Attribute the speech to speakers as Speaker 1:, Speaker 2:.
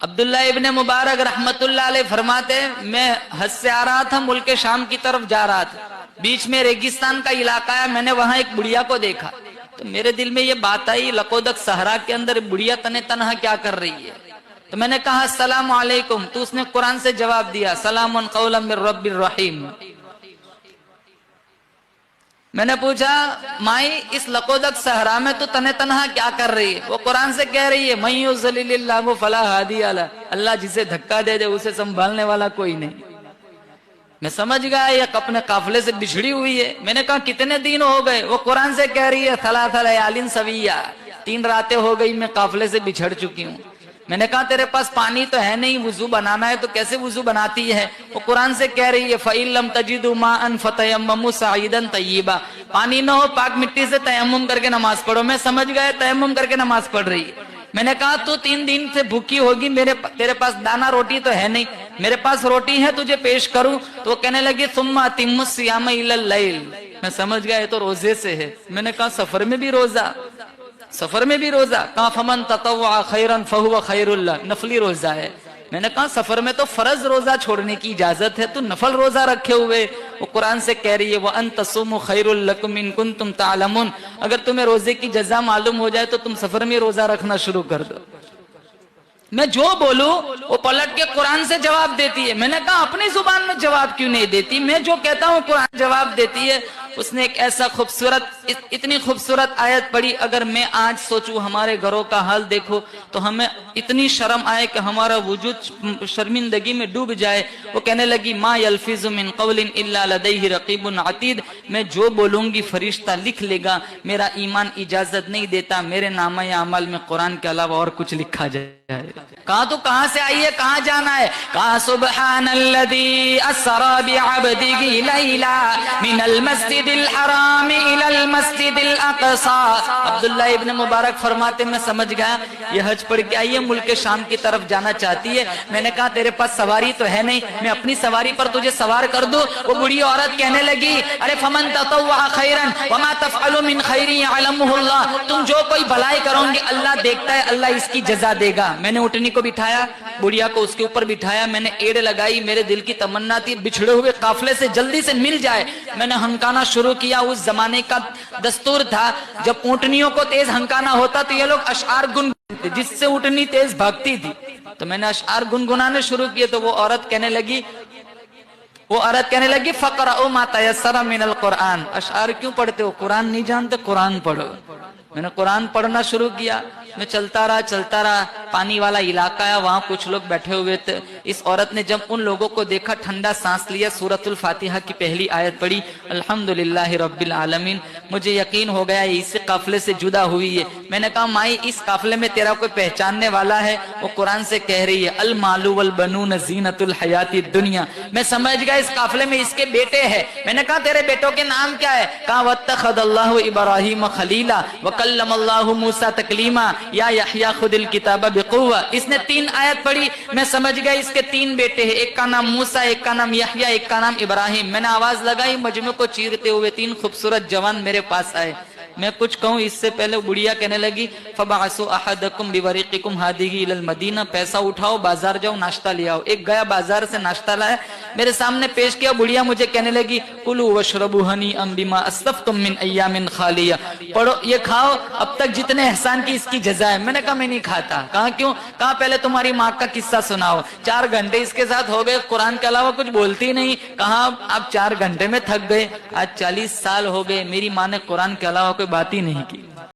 Speaker 1: عبداللہ ابن مبارک رحمتullah علیہ فرماتے ہیں میں حج سے آ رہا تھا، ملک شام کی طرف جا رہا تھا، بیچ میں ریگستان کا علاقہ ہے، میں نے وہاں ایک بڑھیا کو دیکھا تو میرے دل میں یہ بات آئی لقودق صحرا کے اندر بڑھیا تنہا کیا کر رہی ہے؟ تو میں نے کہا السلام علیکم، تو اس نے قرآن سے جواب دیا سلام قولا من رب الرحیم۔ میں نے پوچھا مائی اس لقودق صحرا میں تو تنہا کیا کر رہی ہے؟ وہ قرآن سے کہہ رہی ہے من یضلل اللہ فلا ہادی لہ، اللہ جسے دھکا دے دے اسے سنبھالنے والا کوئی نہیں۔ میں سمجھ گیا یہ اپنے قافلے سے بچھڑی ہوئی ہے۔ میں نے کہا کتنے دن ہو گئے؟ وہ قرآن سے کہہ رہی ہے ثلاث لیال سویہ، 3 راتیں ہو گئی میں قافلے سے بچھڑ چکی ہوں۔ میں نے کہا تیرے پاس پانی تو ہے نہیں، وضو بنانا ہے تو کیسے وضو بناتی ہے؟ وہ قرآن سے کہہ رہی ہے فَإِن لَمْ تَجِدُوا مَاءً فَتَيَمَّمُوا صَعِيدًا طَيِّبًا، پانی نہ ہو پاک مٹی سے تیمم کر کے نماز پڑھو۔ میں سمجھ گئے تیمم کر کے نماز پڑھ رہی ہے۔ میں نے کہا تو 3 دن سے بھوکی ہوگی، تیرے پاس دانا روٹی تو ہے نہیں، میرے پاس روٹی ہے تجھے پیش کروں؟ تو وہ کہنے لگی ثُمَّ أَتِمُّ الصِّيَامَ إِلَى اللَّيْلِ، میں سمجھ گیا یہ تو روزے سے ہے۔ میں نے کہا سفر میں بھی روزہ، سفر میں بھی روزہ؟ کہا فمن تطوع خیرا فہو خیر اللہ، نفلی روزہ ہے۔ میں نے کہا سفر میں تو فرض روزہ چھوڑنے کی اجازت ہے، تو نفل روزہ رکھے ہوئے؟ وہ قرآن سے کہہ رہی ہے وَأَن تَصُومُوا خَيْرٌ لَكُمْ إِن كُنتُمْ تَعْلَمُونَ، اگر تمہیں روزے کی جزا معلوم ہو جائے تو تم سفر میں روزہ رکھنا شروع کر دو۔ میں جو بولوں وہ پلٹ کے قرآن سے جواب دیتی ہے۔ میں نے کہا اپنی زبان میں جواب کیوں نہیں دیتی؟ میں جو کہتا ہوں قرآن جواب دیتی ہے۔ اس نے ایک ایسا خوبصورت اتنی خوبصورت آیت پڑھی، اگر میں آج سوچوں ہمارے گھروں کا حال دیکھو تو ہمیں اتنی شرم آئے کہ ہمارا وجود شرمندگی میں ڈوب جائے۔ وہ کہنے لگی ما یلفظ من قول الا لدیہ رقیب عتید، میں جو بولوں گی فرشتہ لکھ لے گا، میرا ایمان اجازت نہیں دیتا میرے نامہ اعمال میں قرآن کے علاوہ اور کچھ لکھا جائے۔ کہا تو کہاں سے آئی ہے، کہاں جانا ہے؟ کہا سبحان الذی اسری بعبدہ لیلا من المسجد الحرام الى المسجد الاقصى۔ عبداللہ ابن مبارک فرماتے میں سمجھ گیا یہ حج پڑھ کے آئی ہے، ملک شام کی طرف جانا چاہتی ہے۔ میں نے کہا تیرے پاس سواری تو ہے نہیں، میں اپنی سواری پر تجھے سوار کر دوں؟ وہ بڑی عورت کہنے لگی ارے فمن تطوع خیرا وما تفعلوا من خیر یعلمہ اللہ، تم جو کوئی بھلائی کرو گے اللہ دیکھتا ہے، اللہ اس کی جزا دے گا۔ میں نے اٹھنی کو بٹھایا، بڑھیا کو اس کے اوپر بٹھایا، میں نے ایڑ لگائی، میرے دل کی تمنا تھی بچھڑے ہوئے قافلے سے جلدی سے مل جائے۔ میں نے ہنکانا شروع کیا۔ اس زمانے کا دستور تھا جب اونٹنیوں کو تیز ہنکانا ہوتا تو یہ لوگ اشعار گنگناتے جس سے اونٹنی تیز بھاگتی تھی، تو میں نے اشعار گنگنانے شروع کیے تو وہ عورت کہنے لگی فقرؤوا ما تیسر من القرآن، اشعار کیوں پڑھتے ہو؟ قرآن نہیں جانتے؟ قرآن پڑھو۔ میں نے قرآن پڑھنا شروع کیا، میں چلتا رہا، پانی والا علاقہ ہے، وہاں کچھ لوگ بیٹھے ہوئے تھے۔ اس عورت نے جب ان لوگوں کو دیکھا ٹھنڈا سانس لیا، سورۃ الفاتحہ کی پہلی آیت پڑھی الحمدللہ رب العالمین۔ مجھے یقین ہو گیا یہ اسی قافلے سے جدا ہوئی ہے۔ میں نے کہا مائی اس قافلے میں تیرا کوئی پہچاننے والا ہے؟ وہ قرآن سے کہہ رہی ہے المال والبنون زینۃ الحیات الدنیا، میں سمجھ گیا اس قافلے میں اس کے بیٹے ہیں۔ میں نے کہا تیرے بیٹوں کے نام کیا ہے؟ کہا واتخذ اللہ ابراہیم خلیلا وکلم اللہ موسیٰ تکلیما یا یحییٰ خذ الکتاب بقوہ۔ اس نے 3 آیت پڑھی، میں سمجھ گیا اس کے 3 بیٹے ہیں، ایک کا نام موسیٰ، ایک کا نام یحییٰ، ایک کا نام ابراہیم۔ میں نے آواز لگائی، مجمع کو چیرتے ہوئے 3 خوبصورت جوان میرے پاس آئے۔ میں کچھ کہوں اس سے پہلے بڑھیا کہنے لگی فبعثوا احدکم بورقکم ہذہ الی المدینہ، پیسہ اٹھاؤ بازار جاؤ ناشتہ لے آؤ۔ ایک گیا بازار سے ناشتہ لایا، میرے سامنے پیش کیا، بڑھیا مجھے کہنے لگی کلوا واشربوا ہنیئا بما اسلفتم من ایام خالیہ، پڑھو یہ کھاؤ اب تک جتنے احسان کی اس کی جزا ہے۔ میں نے کہا میں نہیں کھاتا۔ کہا کیوں؟ کہا پہلے تمہاری ماں کا قصہ سناؤ، 4 گھنٹے اس کے ساتھ ہو گئے، قرآن کے علاوہ کچھ بولتی نہیں۔ کہا اب 4 گھنٹے میں تھک گئے، آج 40 سال ہو گئے میری ماں نے قرآن کے علاوہ کوئی بات ہی نہیں کی۔